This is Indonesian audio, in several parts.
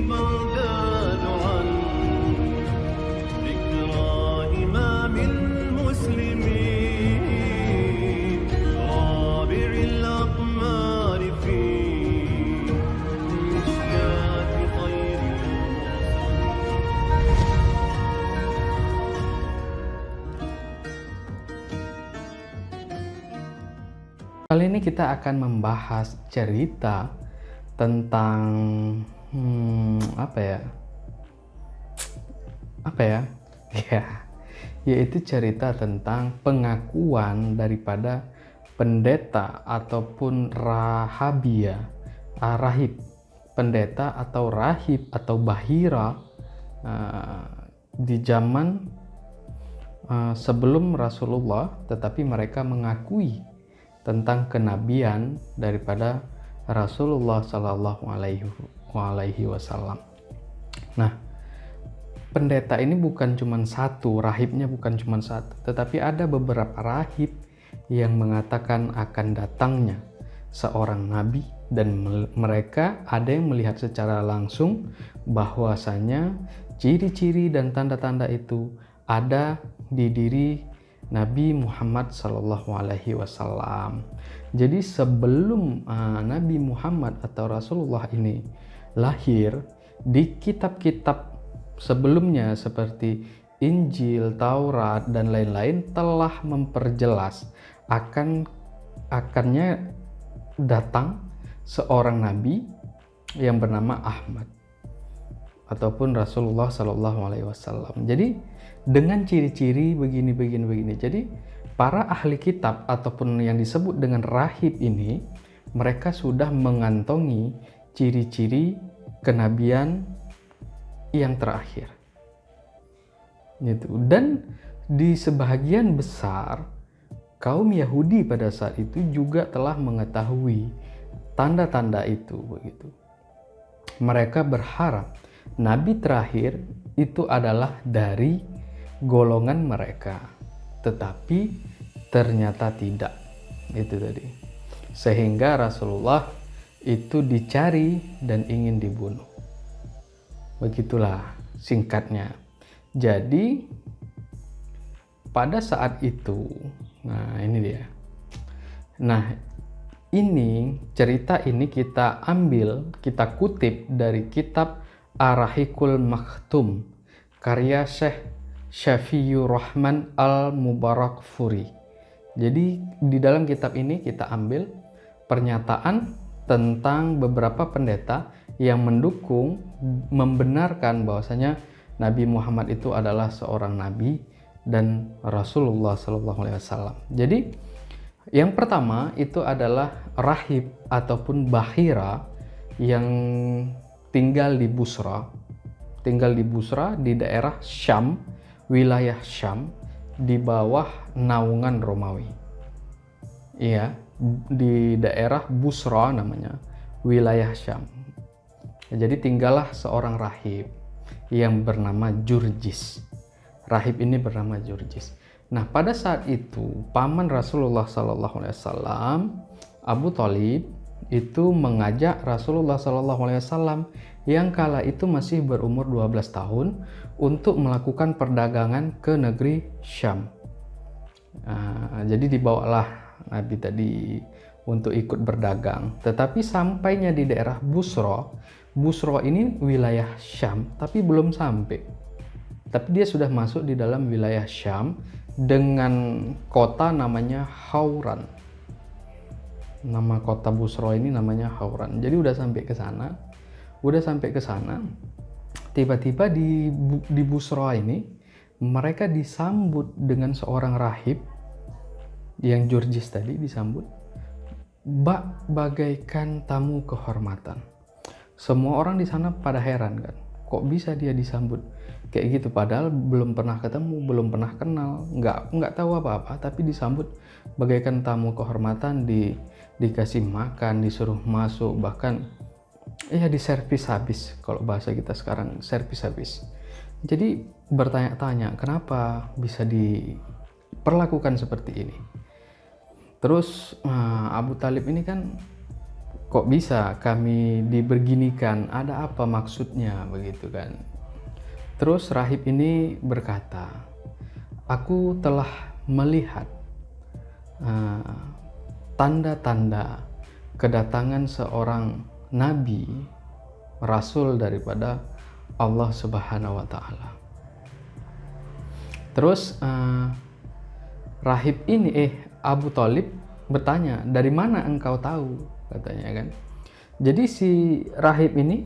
البلدان عن ذكرى إمام المسلمين رابع الأقمار في مشكاة خير Kali ini kita akan membahas cerita tentang apa ya? Ya, yaitu cerita tentang pengakuan daripada pendeta ataupun rahib, pendeta atau rahib atau bahira di zaman sebelum Rasulullah, tetapi mereka mengakui tentang kenabian daripada Rasulullah Shallallahu Alaihi Wasallam. Nah, pendeta ini bukan cuma satu, rahibnya bukan cuma satu, tetapi ada beberapa rahib yang mengatakan akan datangnya seorang nabi, dan mereka ada yang melihat secara langsung bahwasanya ciri-ciri dan tanda-tanda itu ada di diri Nabi Muhammad Sallallahu Alaihi Wasallam. Jadi sebelum Nabi Muhammad atau Rasulullah ini lahir, di kitab-kitab sebelumnya seperti Injil, Taurat, dan lain-lain telah memperjelas akannya datang seorang nabi yang bernama Ahmad ataupun Rasulullah Sallallahu Alaihi Wasallam. Jadi dengan ciri-ciri begini. Jadi para ahli kitab ataupun yang disebut dengan rahib ini, mereka sudah mengantongi ciri-ciri kenabian yang terakhir. Gitu. Dan di sebagian besar kaum Yahudi pada saat itu juga telah mengetahui tanda-tanda itu begitu. Mereka berharap nabi terakhir itu adalah dari golongan mereka, tetapi ternyata tidak. Itu tadi. Sehingga Rasulullah itu dicari dan ingin dibunuh. Begitulah singkatnya. Jadi pada saat itu, nah ini dia. Nah, ini cerita ini kita ambil, kita kutip dari kitab Ar-Rahiqul Maktum karya Syekh Syafiur Rahman Al-Mubarakfuri. Jadi di dalam kitab ini kita ambil pernyataan tentang beberapa pendeta yang mendukung, membenarkan bahwasanya Nabi Muhammad itu adalah seorang nabi dan Rasulullah Sallallahu Alaihi Wasallam. Jadi yang pertama itu adalah rahib ataupun bahira yang tinggal di Busra di daerah Syam, wilayah Syam, di bawah naungan Romawi. Iya, di daerah Busra namanya, wilayah Syam. Jadi tinggallah seorang rahib yang bernama Jurjis. Rahib ini bernama Jurjis. Nah, pada saat itu paman Rasulullah Sallallahu Alaihi Wasallam, Abu Thalib, itu mengajak Rasulullah Sallallahu Alaihi Wasallam yang kala itu masih berumur 12 tahun untuk melakukan perdagangan ke negeri Syam. Jadi dibawalah Nabi tadi untuk ikut berdagang. Tetapi sampainya di daerah Busra ini wilayah Syam, tapi belum sampai. Tapi dia sudah masuk di dalam wilayah Syam dengan kota namanya Hauran. Nama kota Busra ini namanya Hauran. Jadi udah sampai ke sana. Tiba-tiba di Busra ini mereka disambut dengan seorang rahib yang Jurjis tadi disambut bagaikan tamu kehormatan. Semua orang di sana pada heran kan, kok bisa dia disambut kayak gitu, padahal belum pernah ketemu, belum pernah kenal, nggak tahu apa-apa, tapi disambut bagaikan tamu kehormatan, dikasih makan, disuruh masuk, bahkan ya diservis habis, kalau bahasa kita sekarang servis habis. Jadi bertanya-tanya kenapa bisa diperlakukan seperti ini. Terus Abu Talib ini kan kok bisa kami diberginikan, ada apa maksudnya begitu kan. Terus rahib ini berkata, aku telah melihat tanda-tanda kedatangan seorang nabi, rasul daripada Allah Subhanahu wa taala. Terus rahib ini Abu Thalib bertanya, dari mana engkau tahu, katanya kan. Jadi si rahib ini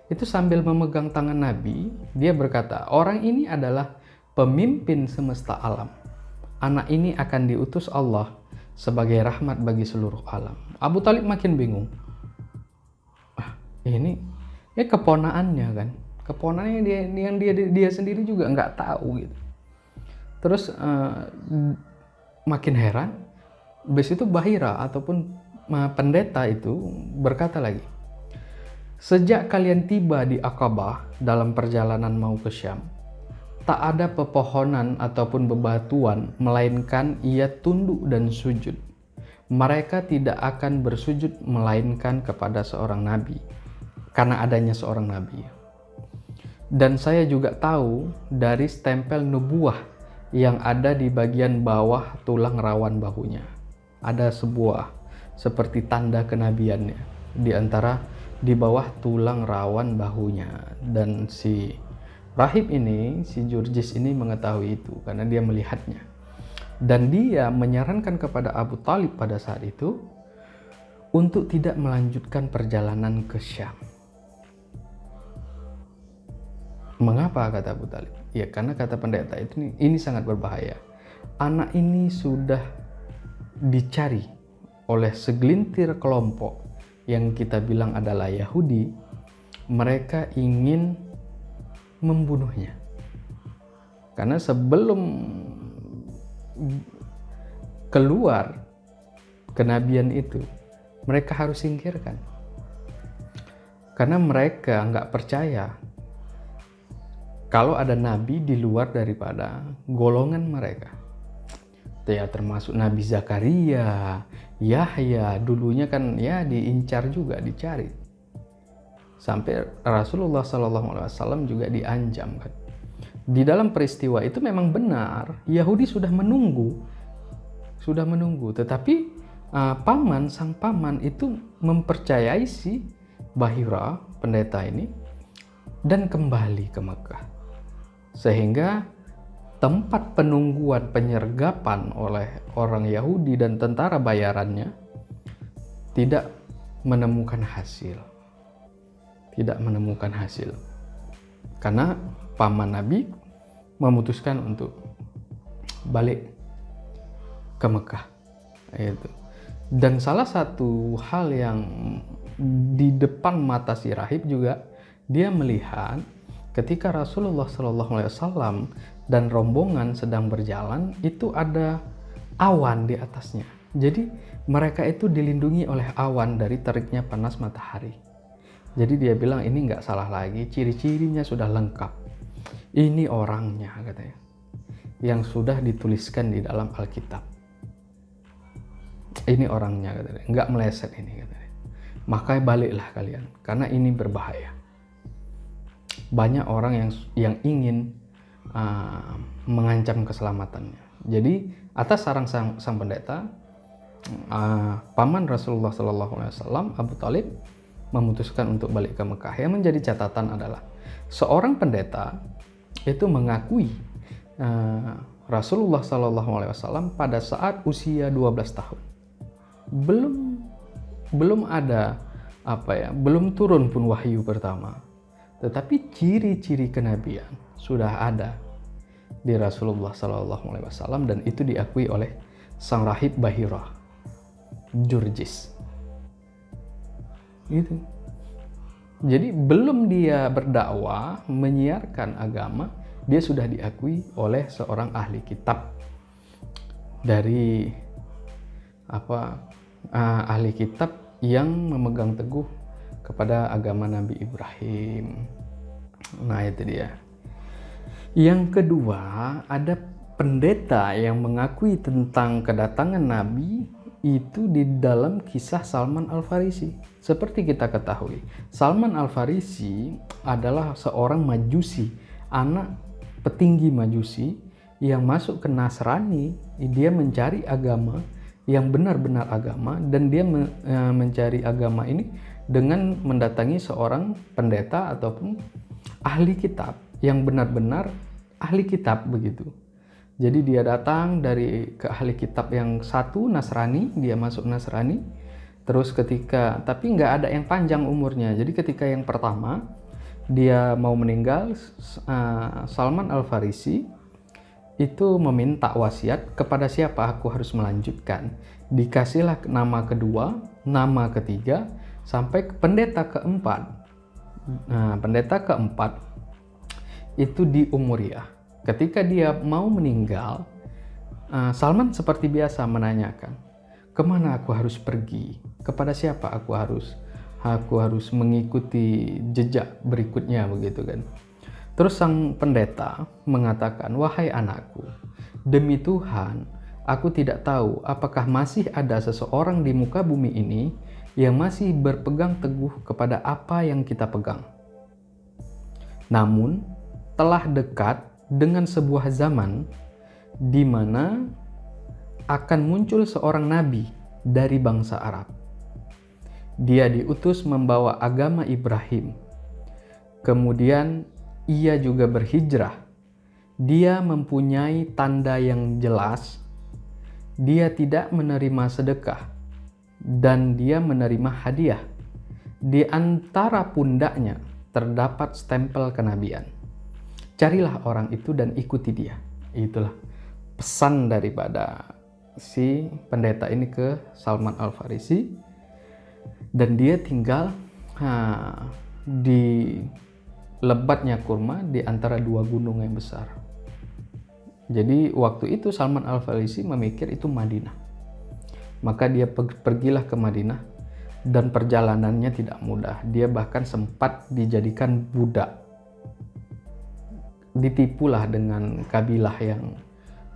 itu sambil memegang tangan Nabi, dia berkata, orang ini adalah pemimpin semesta alam. Anak ini akan diutus Allah sebagai rahmat bagi seluruh alam. Abu Thalib makin bingung. Ini keponaannya kan. Keponaannya dia sendiri juga nggak tahu gitu. Terus makin heran. Habis itu Bahira ataupun pendeta itu berkata lagi, sejak kalian tiba di Aqabah dalam perjalanan mau ke Syam, tak ada pepohonan ataupun bebatuan melainkan ia tunduk dan sujud. Mereka tidak akan bersujud melainkan kepada seorang nabi, karena adanya seorang nabi. Dan saya juga tahu dari stempel nubuah yang ada di bagian bawah tulang rawan bahunya. Ada sebuah seperti tanda kenabiannya di bawah tulang rawan bahunya. Dan si rahib ini, si Jurjis ini mengetahui itu karena dia melihatnya. Dan dia menyarankan kepada Abu Thalib pada saat itu untuk tidak melanjutkan perjalanan ke Syam. Mengapa, kata Abu Thalib? Ya karena kata pendeta itu, ini sangat berbahaya. Anak ini sudah dicari oleh segelintir kelompok yang kita bilang adalah Yahudi. Mereka ingin membunuhnya. Karena sebelum keluar kenabian itu, mereka harus singkirkan. Karena mereka nggak percaya kalau ada nabi di luar daripada golongan mereka. Ya termasuk Nabi Zakaria, Yahya, dulunya kan ya diincar juga, dicari. Sampai Rasulullah SAW juga diancam kan. Di dalam peristiwa itu memang benar, Yahudi sudah menunggu, tetapi sang paman itu mempercayai si Bahira, pendeta ini, dan kembali ke Mekah. Sehingga tempat penungguan penyergapan oleh orang Yahudi dan tentara bayarannya tidak menemukan hasil. Karena paman Nabi memutuskan untuk balik ke Mekah. Dan salah satu hal yang di depan mata si rahib juga, dia melihat ketika Rasulullah SAW dan rombongan sedang berjalan, itu ada awan di atasnya. Jadi mereka itu dilindungi oleh awan dari teriknya panas matahari. Jadi dia bilang ini nggak salah lagi, ciri-cirinya sudah lengkap. Ini orangnya, katanya, yang sudah dituliskan di dalam Alkitab. Ini orangnya, katanya, nggak meleset ini, katanya. Makanya baliklah kalian, karena ini berbahaya. Banyak orang yang ingin mengancam keselamatannya. Jadi atas saran sang pendeta, paman Rasulullah SAW, Abu Thalib, memutuskan untuk balik ke Mekah. Yang menjadi catatan adalah seorang pendeta itu mengakui Rasulullah SAW pada saat usia 12 tahun. Belum ada belum turun pun wahyu pertama. Tetapi ciri-ciri kenabian sudah ada di Rasulullah SAW, dan itu diakui oleh sang rahib Bahira, Jurjis. Gitu. Jadi belum dia berdakwah, menyiarkan agama, dia sudah diakui oleh seorang ahli kitab dari ahli kitab yang memegang teguh kepada agama Nabi Ibrahim. Nah itu dia. Yang kedua, ada pendeta yang mengakui tentang kedatangan Nabi itu di dalam kisah Salman Al-Farisi. Seperti kita ketahui, Salman Al-Farisi adalah seorang majusi, anak petinggi majusi yang masuk ke Nasrani. Dia mencari agama yang benar-benar agama, dan dia mencari agama ini dengan mendatangi seorang pendeta ataupun ahli kitab yang benar-benar ahli kitab begitu. Jadi dia datang dari ke ahli kitab yang satu, Nasrani, dia masuk Nasrani. Terus tapi nggak ada yang panjang umurnya. Jadi ketika yang pertama dia mau meninggal, Salman Al-Farisi itu meminta wasiat kepada siapa aku harus melanjutkan. Dikasihlah nama kedua, nama ketiga, sampai ke pendeta keempat. Nah, pendeta keempat itu di Umuriyah. Ketika dia mau meninggal, Salman seperti biasa menanyakan, kemana aku harus pergi? Kepada siapa aku harus mengikuti jejak berikutnya begitu kan? Terus sang pendeta mengatakan, wahai anakku, demi Tuhan, aku tidak tahu apakah masih ada seseorang di muka bumi ini yang masih berpegang teguh kepada apa yang kita pegang. Namun, telah dekat dengan sebuah zaman di mana akan muncul seorang nabi dari bangsa Arab. Dia diutus membawa agama Ibrahim. Kemudian ia juga berhijrah. Dia mempunyai tanda yang jelas. Dia tidak menerima sedekah dan dia menerima hadiah. Di antara pundaknya terdapat stempel kenabian. Carilah orang itu dan ikuti dia. Itulah pesan daripada si pendeta ini ke Salman Al-Farisi. Dan dia tinggal di lebatnya kurma di antara dua gunung yang besar. Jadi waktu itu Salman Al-Farisi memikir itu Madinah. Maka dia pergilah ke Madinah, dan perjalanannya tidak mudah. Dia bahkan sempat dijadikan budak. Ditipulah dengan kabilah yang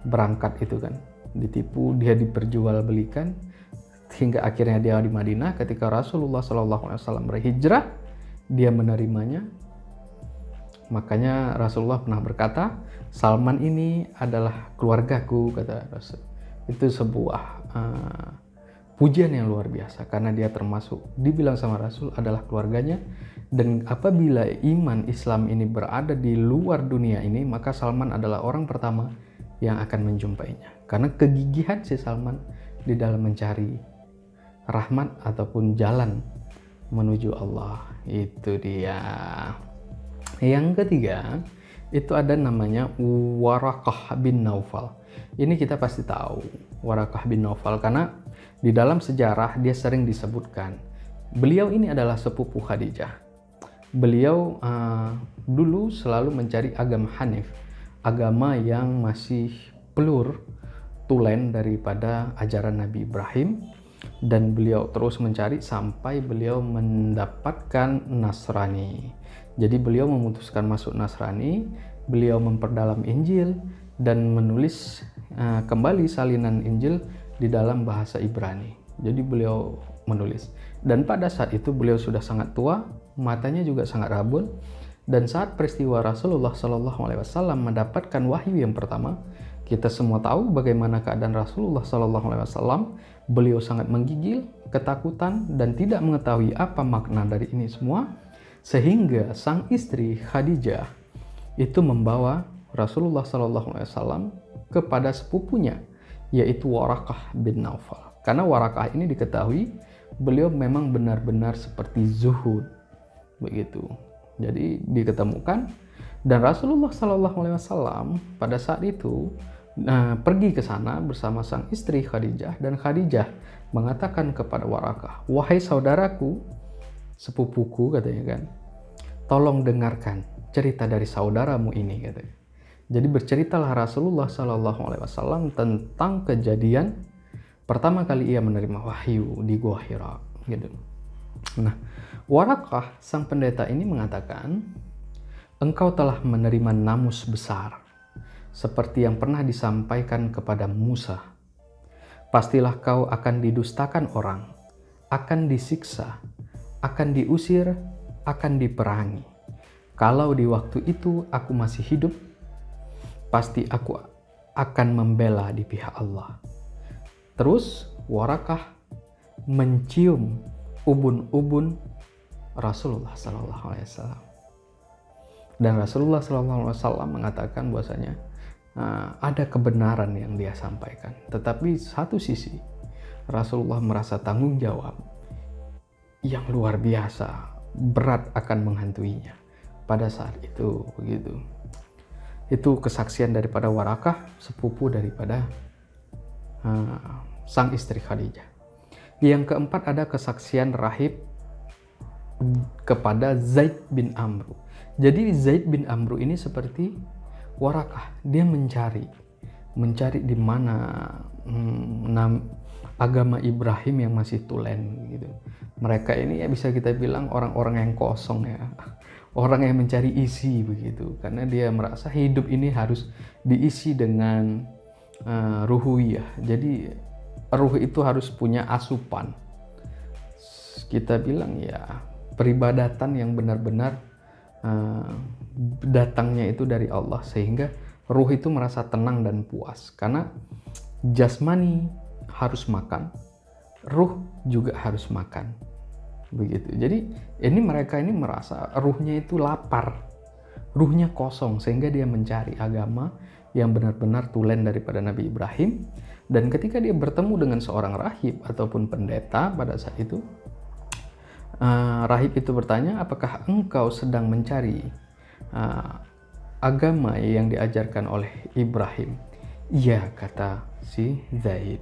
berangkat itu kan. Ditipu, dia diperjualbelikan hingga akhirnya dia di Madinah. Ketika Rasulullah SAW berhijrah, dia menerimanya. Makanya Rasulullah pernah berkata, Salman ini adalah keluargaku, kata Rasul. Itu sebuah pujian yang luar biasa, karena dia termasuk, dibilang sama Rasul adalah keluarganya. Dan apabila iman Islam ini berada di luar dunia ini, maka Salman adalah orang pertama yang akan menjumpainya. Karena kegigihan si Salman di dalam mencari rahmat ataupun jalan menuju Allah. Itu dia. Yang ketiga, itu ada namanya Warakah bin Naufal. Ini kita pasti tahu Warakah bin Naufal karena di dalam sejarah dia sering disebutkan. Beliau ini adalah sepupu Khadijah. Beliau dulu selalu mencari agama Hanif, agama yang masih pelur tulen daripada ajaran Nabi Ibrahim, dan beliau terus mencari sampai beliau mendapatkan Nasrani. Jadi beliau memutuskan masuk Nasrani, beliau memperdalam Injil dan menulis kembali salinan Injil di dalam bahasa Ibrani. Jadi beliau menulis, dan pada saat itu beliau sudah sangat tua, matanya juga sangat rabun. Dan saat peristiwa Rasulullah SAW mendapatkan wahyu yang pertama, kita semua tahu bagaimana keadaan Rasulullah SAW. Beliau sangat menggigil, ketakutan, dan tidak mengetahui apa makna dari ini semua, sehingga sang istri Khadijah itu membawa Rasulullah SAW kepada sepupunya, yaitu Warakah bin Naufal. Karena Warakah ini diketahui beliau memang benar-benar seperti zuhud begitu. Jadi diketemukan, dan Rasulullah SAW pada saat itu pergi ke sana bersama sang istri Khadijah, dan Khadijah mengatakan kepada Warakah, wahai saudaraku, sepupuku katanya kan, tolong dengarkan cerita dari saudaramu ini katanya. Jadi berceritalah Rasulullah SAW tentang kejadian pertama kali ia menerima wahyu di Gua Hira gitu. Nah, Warakah sang pendeta ini mengatakan, engkau telah menerima namus besar seperti yang pernah disampaikan kepada Musa. pastilah kau akan didustakan orang, akan disiksa, akan diusir, akan diperangi. Kalau di waktu itu aku masih hidup, pasti aku akan membela di pihak Allah. Terus Warakah mencium ubun-ubun Rasulullah SAW. Dan Rasulullah SAW mengatakan bahwasanya ada kebenaran yang dia sampaikan. Tetapi satu sisi Rasulullah merasa tanggung jawab yang luar biasa, berat akan menghantuinya pada saat itu, begitu. Itu kesaksian daripada Warakah, sepupu daripada sang istri Khadijah. Yang keempat ada kesaksian rahib kepada Zaid bin Amru. Jadi Zaid bin Amru ini seperti Warakah, dia mencari di mana agama Ibrahim yang masih tulen gitu. Mereka ini ya bisa kita bilang orang-orang yang kosong ya, orang yang mencari isi begitu, karena dia merasa hidup ini harus diisi dengan ruhiyah. Jadi ruh itu harus punya asupan. Kita bilang ya peribadatan yang benar-benar datangnya itu dari Allah, sehingga ruh itu merasa tenang dan puas. Karena jasmani harus makan, ruh juga harus makan, begitu. Jadi mereka ini merasa ruhnya itu lapar, ruhnya kosong, sehingga dia mencari agama yang benar-benar tulen daripada Nabi Ibrahim. Dan ketika dia bertemu dengan seorang rahib ataupun pendeta pada saat itu, rahib itu bertanya, apakah engkau sedang mencari agama yang diajarkan oleh Ibrahim? Iya, kata si Zaid.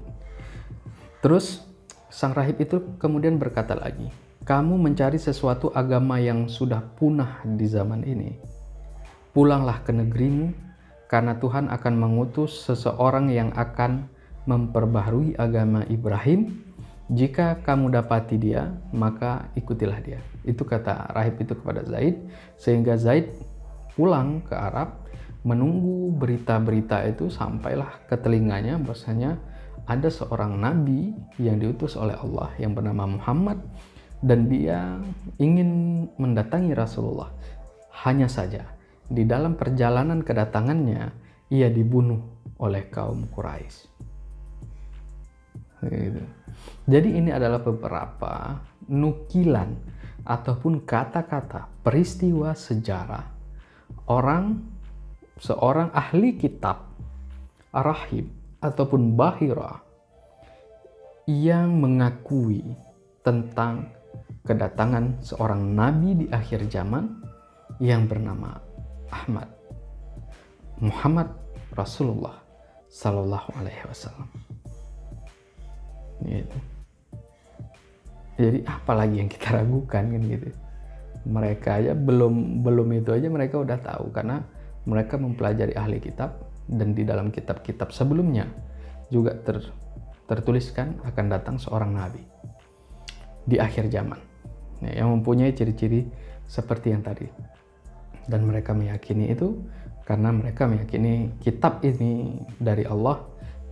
Terus sang rahib itu kemudian berkata lagi, kamu mencari sesuatu agama yang sudah punah di zaman ini. Pulanglah ke negerimu, karena Tuhan akan mengutus seseorang yang akan memperbaharui agama Ibrahim. Jika kamu dapati dia, maka ikutilah dia. Itu kata rahib itu kepada Zaid, sehingga Zaid pulang ke Arab, menunggu berita-berita itu sampailah ke telinganya bahwasanya ada seorang nabi yang diutus oleh Allah yang bernama Muhammad, dan dia ingin mendatangi Rasulullah. Hanya saja di dalam perjalanan kedatangannya ia dibunuh oleh kaum Quraisy. Gitu. Jadi ini adalah beberapa nukilan ataupun kata-kata peristiwa sejarah seorang ahli kitab, rahib ataupun bahira yang mengakui tentang kedatangan seorang nabi di akhir zaman yang bernama Muhammad Rasulullah Sallallahu Alaihi Wasallam. Gitu. Jadi apalagi yang kita ragukan kan gitu. Mereka aja belum itu aja mereka udah tahu, karena mereka mempelajari ahli kitab, dan di dalam kitab-kitab sebelumnya juga tertuliskan akan datang seorang nabi di akhir zaman yang mempunyai ciri-ciri seperti yang tadi. Dan mereka meyakini itu karena mereka meyakini kitab ini dari Allah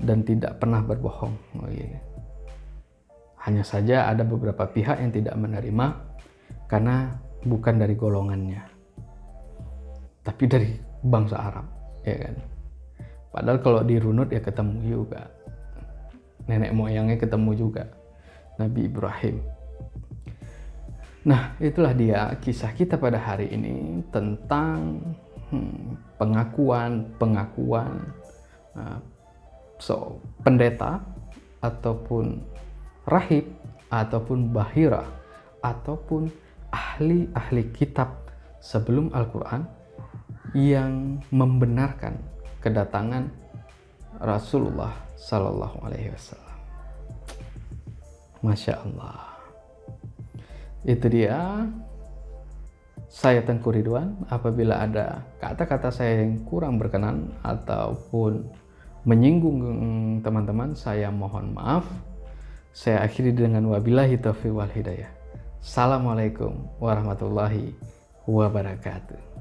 dan tidak pernah berbohong. Hanya saja ada beberapa pihak yang tidak menerima karena bukan dari golongannya, tapi dari bangsa Arab, ya kan. Padahal kalau dirunut ya ketemu juga, nenek moyangnya ketemu juga, Nabi Ibrahim. Nah, itulah dia kisah kita pada hari ini tentang pengakuan pendeta ataupun rahib ataupun bahira ataupun ahli kitab sebelum Al-Quran yang membenarkan kedatangan Rasulullah Sallallahu Alaihi Wasallam. Masya Allah. Itu dia. Saya Tengku Ridwan. Apabila ada kata-kata saya yang kurang berkenan ataupun menyinggung teman-teman, saya mohon maaf. Saya akhiri dengan wabillahi taufiq wal hidayah. Assalamualaikum warahmatullahi wabarakatuh.